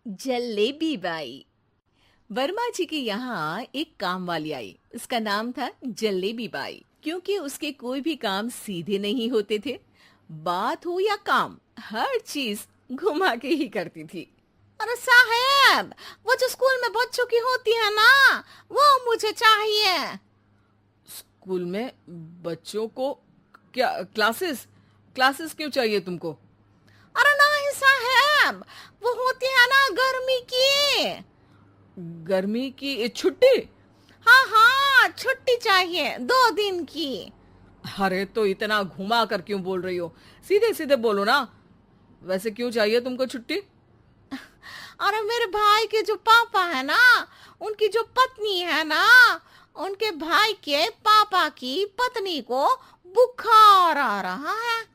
Jalebi by. Verma जी के यहाँ एक काम वाली आई। उसका नाम था जलेबी बाई, क्योंकि उसके कोई भी काम सीधे नहीं होते थे। बात हो या काम, हर चीज घुमा के ही करती थी। अरे साहेब, वो जो स्कूल में बच्चों की होती है ना, वो मुझे चाहिए। स्कूल में बच्चों को क्या क्लासेस क्लासेस क्यों चाहिए तुमको? अरे नहीं साहेब, वो होती है ना गर्मी की। गर्मी की छुट्टी? हाँ हाँ, छुट्टी चाहिए 2 दिन की। अरे तो इतना घुमा कर क्यों बोल रही हो? सीधे सीधे बोलो ना। वैसे क्यों चाहिए तुमको छुट्टी? अरे मेरे भाई के जो पापा है ना, उनकी जो पत्नी है ना, उनके भाई के पापा की पत्नी को बुखार आ रहा है।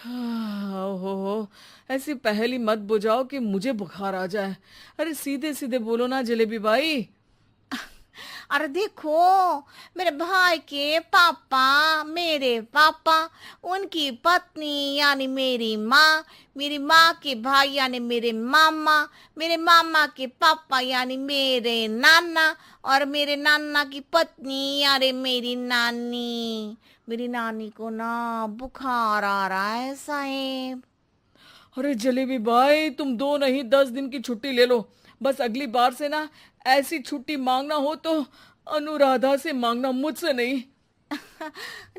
ओहो, ऐसी पहेली मत बुझाओ कि मुझे बुखार आ जाए। अरे सीधे सीधे बोलो ना जलेबी बाई। अरे देखो, मेरे भाई के पापा, मेरे पापा, उनकी पत्नी यानी मेरी माँ के भाई यानी मेरे मामा के पापा यानी मेरे नाना, और मेरे नाना की पत्नी यानी मेरी नानी को ना बुखार आ रहा है साहेब। अरे जलेबी भाई, तुम 2 नहीं 10 दिन की छुट्टी ले लो। बस अगली बार से ना ऐसी छुट्टी मांगना हो तो अनुराधा से मांगना, मुझसे नहीं।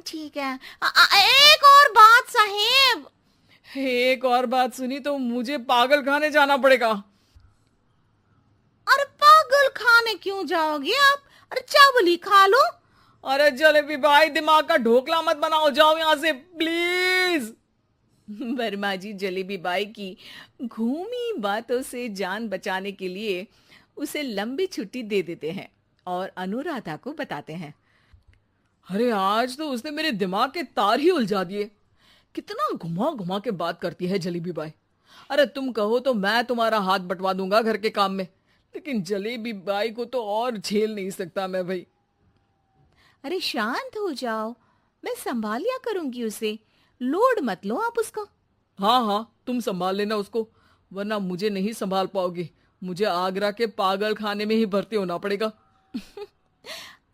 ठीक है। एक और बात साहेब। एक और बात सुनी तो मुझे पागल खाने जाना पड़ेगा। अरे पागल खाने क्यों जाओगे आप? अरे चावल ही खा लो। अरे जलेबी भाई, दिमाग का ढोकला मत बनाओ, जाओ यहाँ से प्लीज। वर्मा जी जलेबी बाई की घूमी बातों से जान बचाने के लिए उसे लंबी छुट्टी दे देते हैं और अनुराधा को बताते हैं। अरे आज तो उसने मेरे दिमाग के तार ही उलझा दिए। कितना घुमा घुमा के बात करती है जलेबी बाई। अरे तुम कहो तो मैं तुम्हारा हाथ बंटवा दूंगा घर के काम में, लेकिन जलेबी बाई को तो और झेल नहीं सकता मैं भाई। अरे शांत हो जाओ, मैं संभाल लिया करूंगी उसे। लोड मत लो आप उसको। हाँ हाँ, तुम संभाल लेना उसको, वरना मुझे नहीं संभाल पाओगी। मुझे आगरा के पागल खाने में ही भर्ती होना पड़ेगा।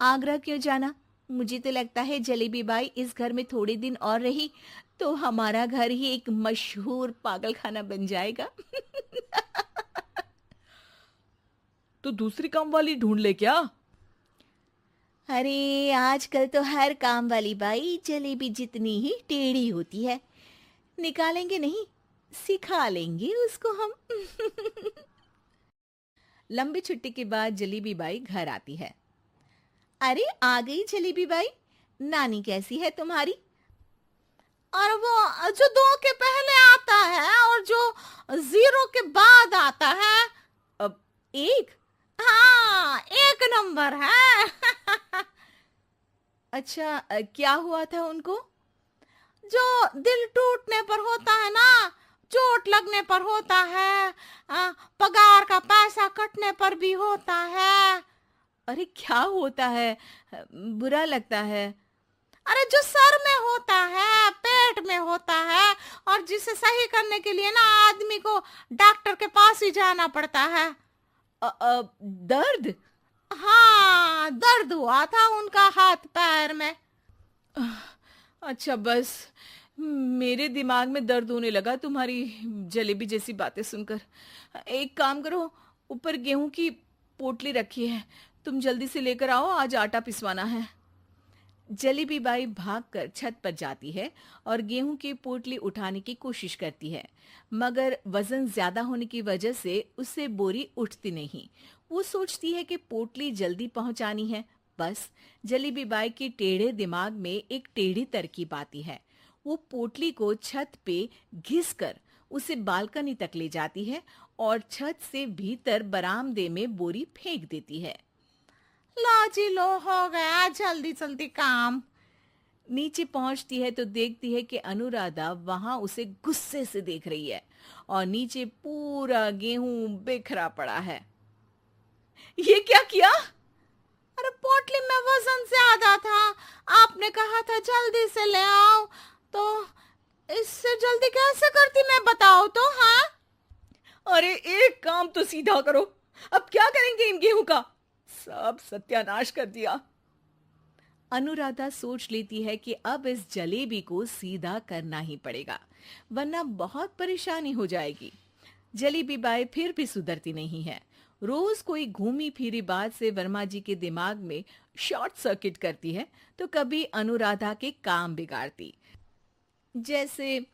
आगरा क्यों जाना? मुझे तो लगता है जलेबी बाई इस घर में थोड़े दिन और रही तो हमारा घर ही एक मशहूर पागल खाना बन जाएगा। तो दूसरी काम वाली ढूंढ ले क्या? अरे आजकल तो हर काम वाली बाई जलेबी जितनी ही टेढ़ी होती है। निकालेंगे नहीं, सिखा लेंगे उसको हम। लंबी छुट्टी के बाद जलेबी बाई घर आती है। अरे आ गई जलेबी बाई, नानी कैसी है तुम्हारी? और वो जो 2 के पहले आता है और जो 0 के बाद आता है। अब एक। हाँ, 1 नंबर है। अच्छा, क्या हुआ था उनको? जो दिल टूटने पर होता है ना, चोट लगने पर होता है, पगार का पैसा कटने पर भी होता है। अरे क्या होता है? बुरा लगता है। अरे जो सर में होता है, पेट में होता है, और जिसे सही करने के लिए ना आदमी को डॉक्टर के पास ही जाना पड़ता है। दर्द? हाँ, दर्द हुआ था उनका हाथ पैर में। अच्छा बस, मेरे दिमाग में दर्द होने लगा तुम्हारी जलेबी जैसी बातें सुनकर। एक काम करो, ऊपर गेहूं की पोटली रखी है, तुम जल्दी से लेकर आओ, आज आटा पिसवाना है। जलेबी बाई भागकर छत पर जाती है और गेहूं की पोटली उठाने की कोशिश करती है, मगर वजन ज्यादा होने की वजह से उससे बोरी उठती नहीं। वो सोचती है कि पोटली जल्दी पहुंचानी है। बस जलेबी बाई के टेढ़े दिमाग में एक टेढ़ी तरकीब आती है। वो पोटली को छत पे घिस कर उसे बालकनी तक ले जाती है और छत से भीतर बरामदे में बोरी फेंक देती है। लो जी लो, हो गया जल्दी जल्दी काम। नीचे पहुंचती है तो देखती है कि अनुराधा वहां उसे गुस्से से देख रही है और नीचे पूरा गेहूं बिखरा पड़ा है। ये क्या किया? अरे पोटली में वजन ज्यादा था, आपने कहा था जल्दी से ले आओ, तो इससे जल्दी कैसे करती मैं बताओ तो। हाँ, अरे अब तो सीधा करो। अब क्या करेंगे इन गेहूं का? सब सत्यानाश कर दिया। अनुराधा सोच लेती है कि अब इस जलेबी को सीधा करना ही पड़ेगा, वरना बहुत परेशानी हो जाएगी। जलेबी बाई फिर भी सुधरती नहीं है। रोज कोई घूमी फिरी बात से वर्मा जी के दिमाग में शॉर्ट सर्किट करती है, तो कभी अनुराधा के काम बिगाड़ती। जैसे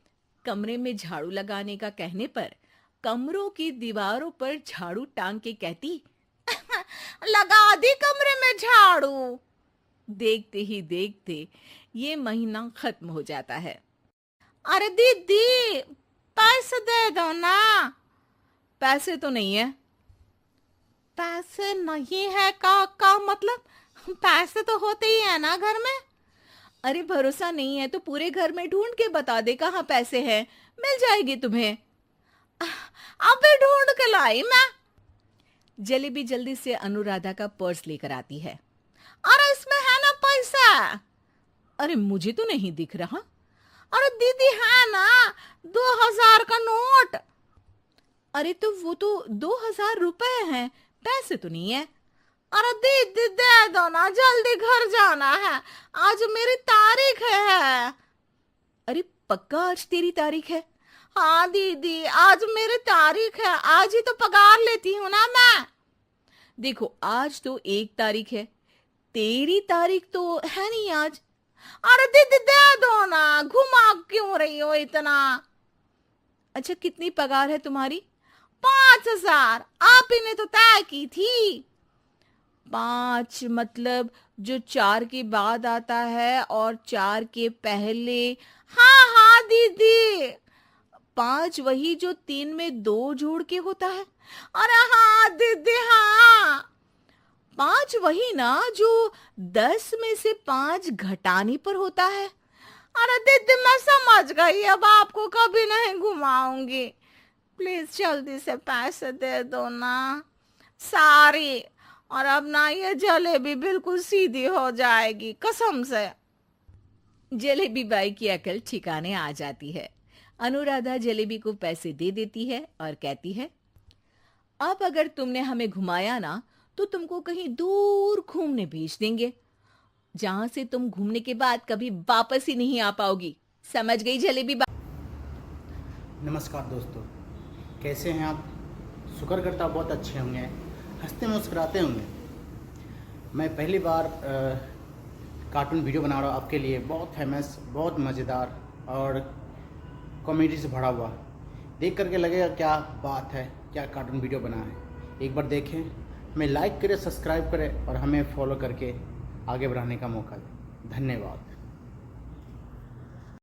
कमरे में झाड़ू लगाने का कहने पर कमरों की दीवारों पर झाड़ू टांग के कहती, लगा दी कमरे में झाड़ू। देखते ही देखते ये महीना खत्म हो जाता है। अरे दीदी, पैसे दे दो ना। पैसे तो नहीं है। पैसे नहीं है का मतलब? पैसे तो होते ही है ना घर में। अरे भरोसा नहीं है तो पूरे घर में ढूंढ के बता दे कहाँ पैसे हैं, मिल जाएगी तुम्हें। अबे ढूंढ के लाई मैं। जलेबी जल्दी से अनुराधा का पर्स लेकर आती है। अरे इसमें है ना पैसा। अरे मुझे तो नहीं दिख रहा। अरे दीदी है ना, 2000 का नोट। अरे तो वो तो 2000 रुपए हैं, पैसे तो नहीं है। अरे दीदी दे दो ना, जल्दी घर जाना है, आज मेरी तारीख है। अरे पक्का आज तेरी तारीख है? हाँ दीदी, आज मेरी तारीख है, आज ही तो पगार लेती हूँ ना मैं। देखो आज तो 1 तारीख है, तेरी तारीख तो है नहीं आज। अरे दीदी दे दो ना, घुमा क्यों रही हो इतना? अच्छा कितनी पगार है तुम्हारी? 5000, आप ही ने तो तय की थी। 5 मतलब जो 4 के बाद आता है और 4 के पहले। हाँ हाँ दीदी। 5 वही जो 3 में 2 जोड़ के होता है। अरे हाँ दीदी हाँ। 5 वही ना जो 10 में से 5 घटाने पर होता है। अरे दीदी मैं समझ गई, अब आपको कभी नहीं घुमाऊंगी। प्लीज जल्दी से पैसे दे दो ना, सारी। और अब ना ये जलेबी बिल्कुल सीधी हो जाएगी, कसम से। जलेबी बाई की अकल ठिकाने आ जाती है। अनुराधा जलेबी को पैसे दे देती है और कहती है, अब अगर तुमने हमें घुमाया ना तो तुमको कहीं दूर घूमने भेज देंगे, जहां से तुम घूमने के बाद कभी वापस ही नहीं आ पाओगी। समझ गई जलेबी बाई? नमस्कार दोस्तों, कैसे हैं आप? शुक्र करता बहुत अच्छे होंगे, हंसते मुस्कुराते होंगे। मैं पहली बार कार्टून वीडियो बना रहा हूँ आपके लिए, बहुत फेमस, बहुत मज़ेदार और कॉमेडी से भरा हुआ। देख करके लगेगा क्या बात है, क्या कार्टून वीडियो बना है। एक बार देखें, हमें लाइक करें, सब्सक्राइब करें और हमें फॉलो करके आगे बढ़ाने का मौका दें। धन्यवाद।